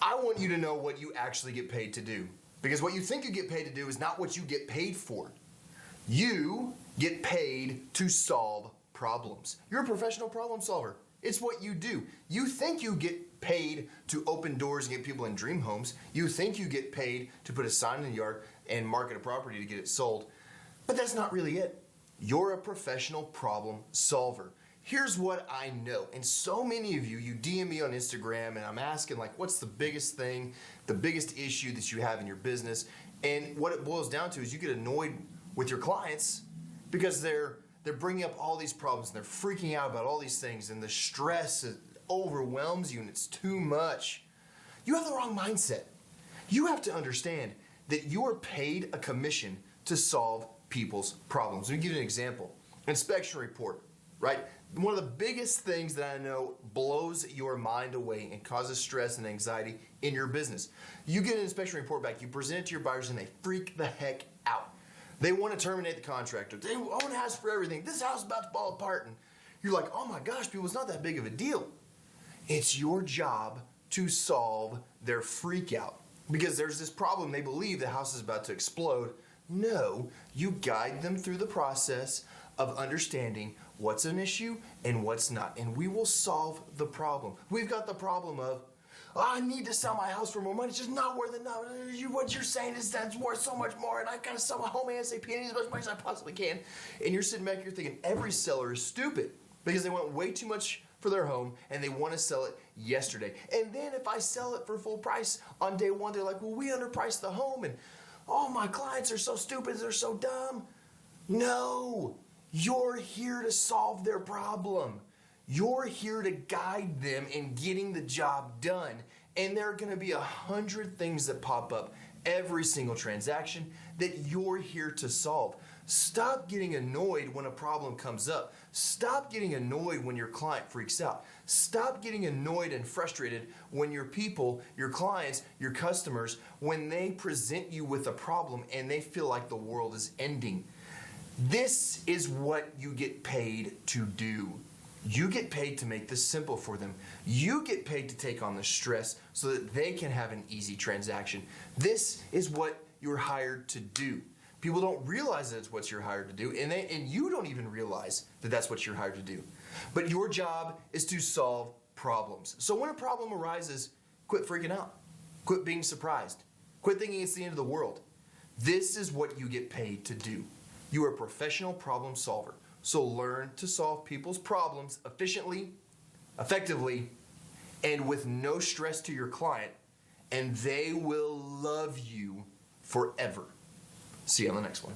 I want you to know what you actually get paid to do. Because what you think you get paid to do is not what you get paid for. You get paid to solve problems. You're a professional problem solver. It's what you do. You think you get paid to open doors and get people in dream homes. You think you get paid to put a sign in the yard and market a property to get it sold. But that's not really it. You're a professional problem solver. Here's what I know. And so many of you DM me on Instagram and I'm asking like, what's the biggest thing, the biggest issue that you have in your business? And what it boils down to is you get annoyed with your clients because they're bringing up all these problems and they're freaking out about all these things and the stress overwhelms you and it's too much. You have the wrong mindset. You have to understand that you're paid a commission to solve people's problems. Let me give you an example. Inspection report, right? One of the biggest things that I know blows your mind away and causes stress and anxiety in your business. You get an inspection report back, you present it to your buyers and they freak the heck out. They want to terminate the contractor. They want to ask for everything. This house is about to fall apart. And you're like, oh my gosh, people, it's not that big of a deal. It's your job to solve their freak out. Because there's this problem. They believe the house is about to explode. No, you guide them through the process of understanding what's an issue and what's not. And we will solve the problem. We've got the problem of, I need to sell my house for more money. It's just not worth enough. What you're saying is that's worth so much more, and I've got to sell my home ASAP and as much money as I possibly can. And you're sitting back here thinking every seller is stupid because they want way too much for their home and they want to sell it yesterday. And then if I sell it for full price on day one, they're like, well, we underpriced the home, and oh, my clients are so stupid. They're so dumb. No, you're here to solve their problem. You're here to guide them in getting the job done. And there are going to be 100 things that pop up every single transaction that you're here to solve. Stop getting annoyed when a problem comes up. Stop getting annoyed when your client freaks out. Stop getting annoyed and frustrated when your people, your clients, your customers, when they present you with a problem and they feel like the world is ending. This is what you get paid to do. You get paid to make this simple for them. You get paid to take on the stress so that they can have an easy transaction. This is what you're hired to do. People don't realize that it's what you're hired to do, and you don't even realize that that's what you're hired to do. But your job is to solve problems. So when a problem arises, quit freaking out. Quit being surprised. Quit thinking it's the end of the world. This is what you get paid to do. You are a professional problem solver. So learn to solve people's problems efficiently, effectively, and with no stress to your client, and they will love you forever. See you on the next one.